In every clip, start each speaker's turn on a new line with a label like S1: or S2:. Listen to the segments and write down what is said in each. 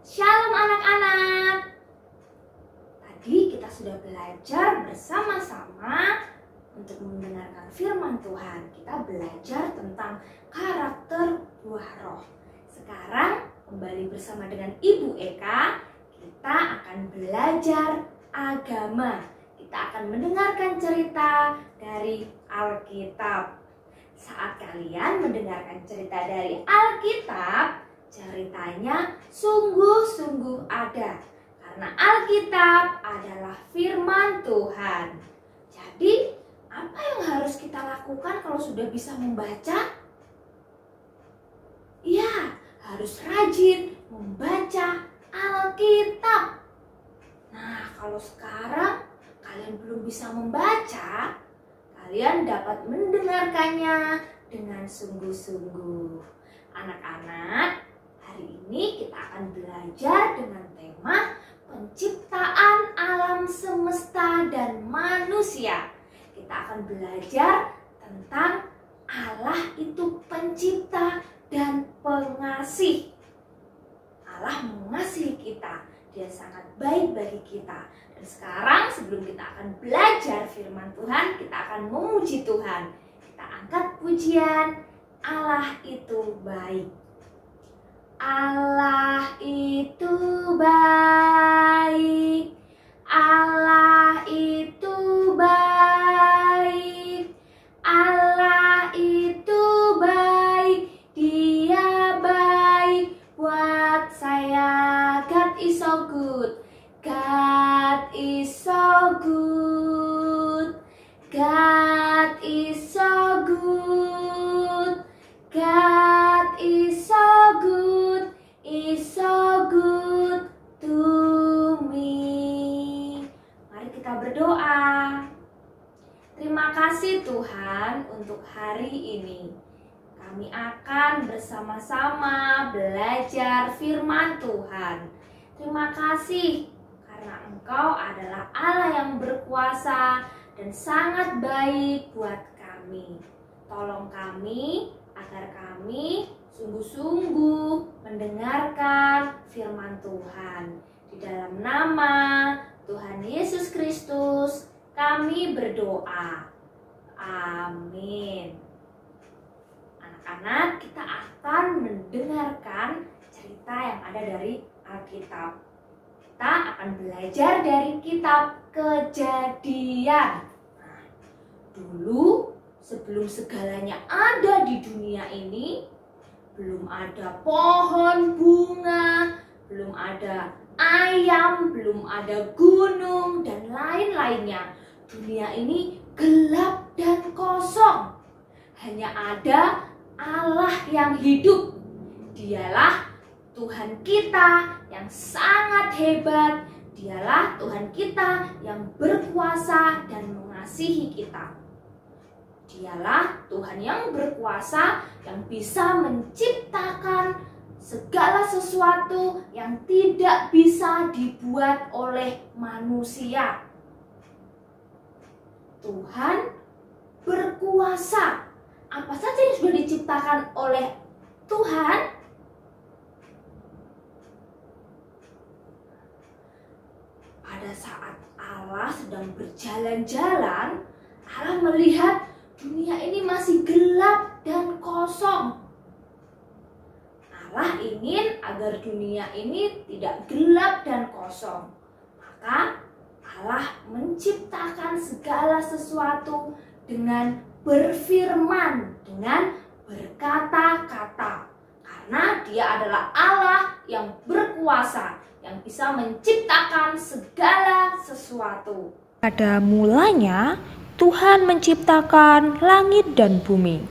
S1: Shalom anak-anak. Tadi kita sudah belajar bersama-sama untuk mendengarkan firman Tuhan. Kita belajar tentang karakter buah roh. Sekarang kembali bersama dengan Ibu Eka, kita akan belajar agama. Kita akan mendengarkan cerita dari Alkitab. Saat kalian mendengarkan cerita dari Alkitab, ceritanya sungguh-sungguh ada. Karena Alkitab adalah firman Tuhan. Jadi, apa yang harus kita lakukan kalau sudah bisa membaca? Ya, harus rajin membaca Alkitab. Nah, kalau sekarang kalian belum bisa membaca, kalian dapat mendengarkannya dengan sungguh-sungguh. Anak-anak, hari ini kita akan belajar dengan tema penciptaan alam semesta dan manusia. Kita akan belajar tentang Allah itu pencipta dan pengasih. Allah mengasihi kita, Dia sangat baik bagi kita. Dan sekarang sebelum kita akan belajar firman Tuhan, kita akan memuji Tuhan. Kita angkat pujian, Allah itu baik. Allah itu baik. Allah itu baik. Allah itu baik. Dia baik buat saya. God is so good. God is so good. God is so good. God is so good. Is so good to me. Mari kita berdoa. Terima kasih Tuhan untuk hari ini. Kami akan bersama-sama belajar firman Tuhan. Terima kasih karena Engkau adalah Allah yang berkuasa dan sangat baik buat kami. Tolong kami agar kami sungguh-sungguh mendengarkan firman Tuhan. Di dalam nama Tuhan Yesus Kristus kami berdoa. Amin. Anak-anak, kita akan mendengarkan cerita yang ada dari Alkitab. Kita akan belajar dari kitab Kejadian. Nah, dulu sebelum segalanya ada di dunia ini, belum ada pohon bunga, belum ada ayam, belum ada gunung, dan lain-lainnya. Dunia ini gelap dan kosong. Hanya ada Allah yang hidup. Dialah Tuhan kita yang sangat hebat. Dialah Tuhan kita yang berkuasa dan mengasihi kita. Dialah Tuhan yang berkuasa yang bisa menciptakan segala sesuatu yang tidak bisa dibuat oleh manusia. Tuhan berkuasa. Apa saja yang sudah diciptakan oleh Tuhan? Pada saat Allah sedang berjalan-jalan, Allah melihat dunia ini masih gelap dan kosong. Allah ingin agar dunia ini tidak gelap dan kosong. Maka Allah menciptakan segala sesuatu dengan berfirman, dengan berkata-kata. Karena Dia adalah Allah yang berkuasa, yang bisa menciptakan segala sesuatu.
S2: Pada mulanya, Tuhan menciptakan langit dan bumi.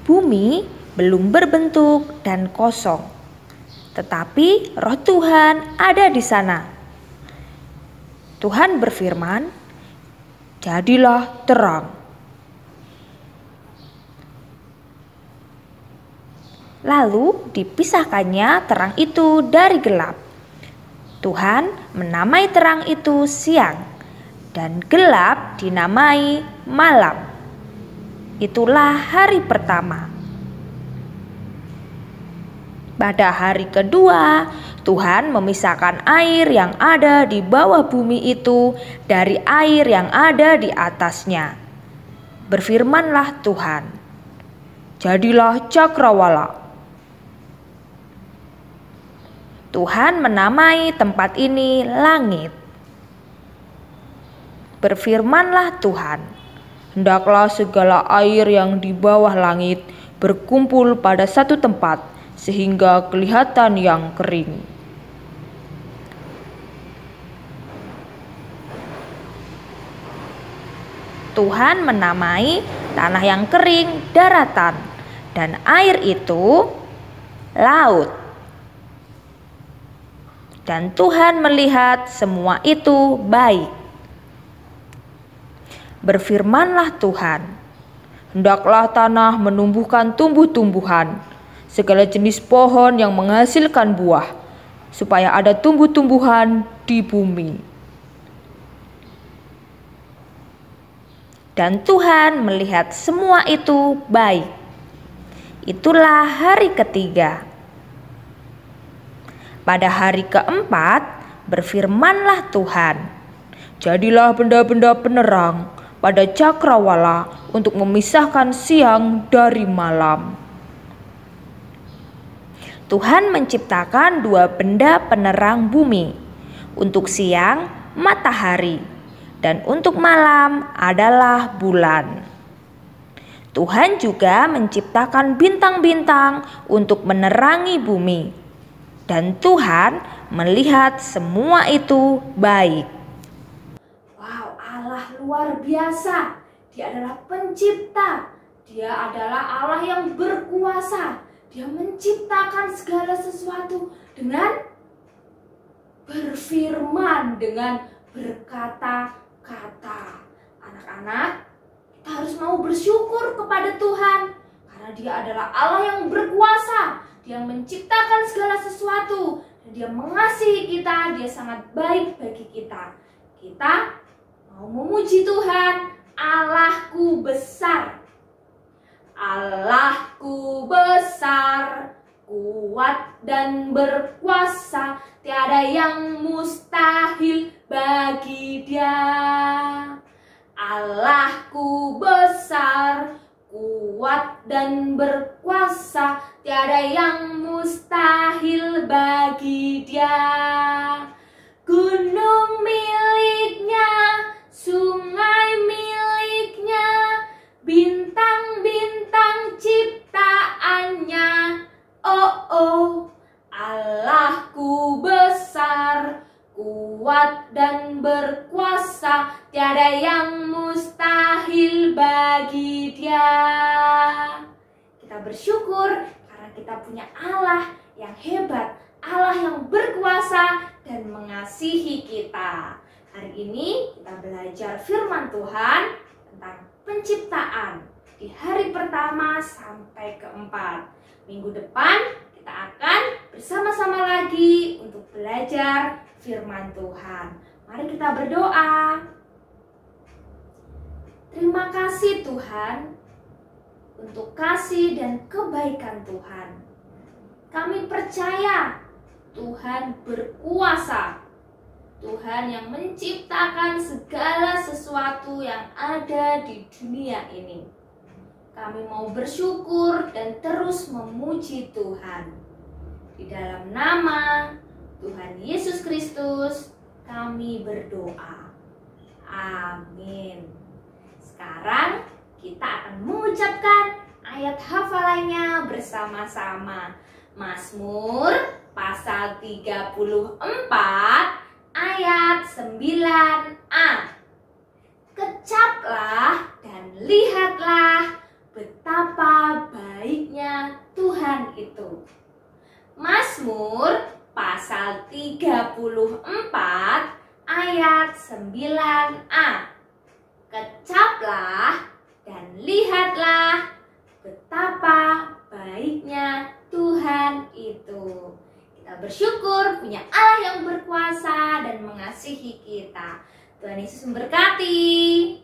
S2: Bumi belum berbentuk dan kosong, tetapi Roh Tuhan ada di sana. Tuhan berfirman, "Jadilah terang." Lalu dipisahkannya terang itu dari gelap. Tuhan menamai terang itu siang, dan gelap dinamai malam. Itulah hari pertama. Pada hari kedua, Tuhan memisahkan air yang ada di bawah bumi itu dari air yang ada di atasnya. Berfirmanlah Tuhan, "Jadilah cakrawala." Tuhan menamai tempat ini langit. Berfirmanlah Tuhan, "Hendaklah segala air yang di bawah langit berkumpul pada satu tempat, sehingga kelihatan yang kering." Tuhan menamai tanah yang kering daratan, dan air itu laut. Dan Tuhan melihat semua itu baik. Berfirmanlah Tuhan, "Hendaklah tanah menumbuhkan tumbuh-tumbuhan, segala jenis pohon yang menghasilkan buah, supaya ada tumbuh-tumbuhan di bumi." Dan Tuhan melihat semua itu baik. Itulah hari ketiga. Pada hari keempat, berfirmanlah Tuhan, "Jadilah benda-benda penerang pada cakrawala untuk memisahkan siang dari malam." Tuhan menciptakan dua benda penerang bumi. Untuk siang, matahari, dan untuk malam adalah bulan. Tuhan juga menciptakan bintang-bintang untuk menerangi bumi. Dan Tuhan melihat semua itu baik.
S1: Wow, Allah luar biasa. Dia adalah pencipta. Dia adalah Allah yang berkuasa. Dia menciptakan segala sesuatu dengan berfirman, dengan berkata-kata. Anak-anak, kita harus mau bersyukur kepada Tuhan, karena Dia adalah Allah yang berkuasa. Dia menciptakan segala sesuatu, dan Dia mengasihi kita. Dia sangat baik bagi kita. Kita mau memuji Tuhan. Allahku besar, Allahku besar, kuat dan berkuasa, tiada yang mustahil bagi Dia. Allahku besar, kuat dan berkuasa, tiada yang mustahil bagi Dia. Gunung miliknya, sungai miliknya, bintang-bintang ciptaannya. Oh, oh, Allahku besar, kuat dan berkuasa, tiada yang mustahil bagi Dia. Kita bersyukur karena kita punya Allah yang hebat, Allah yang berkuasa dan mengasihi kita. Hari ini kita belajar firman Tuhan tentang penciptaan di hari pertama sampai keempat. Minggu depan kita akan bersama-sama lagi untuk belajar firman Tuhan. Mari kita berdoa. Terima kasih Tuhan untuk kasih dan kebaikan Tuhan. Kami percaya Tuhan berkuasa. Tuhan yang menciptakan segala sesuatu yang ada di dunia ini. Kami mau bersyukur dan terus memuji Tuhan. Di dalam nama Tuhan Yesus Kristus kami berdoa. Amin. Sekarang kita akan mengucapkan ayat hafalannya bersama-sama. Mazmur pasal 34 ayat 9a. Kecaplah dan lihatlah betapa baiknya Tuhan itu. Mazmur pasal 34 ayat 9a. Kecaplah dan lihatlah betapa baiknya Tuhan itu. Kita bersyukur punya Allah yang berkuasa dan mengasihi kita. Tuhan Yesus memberkati.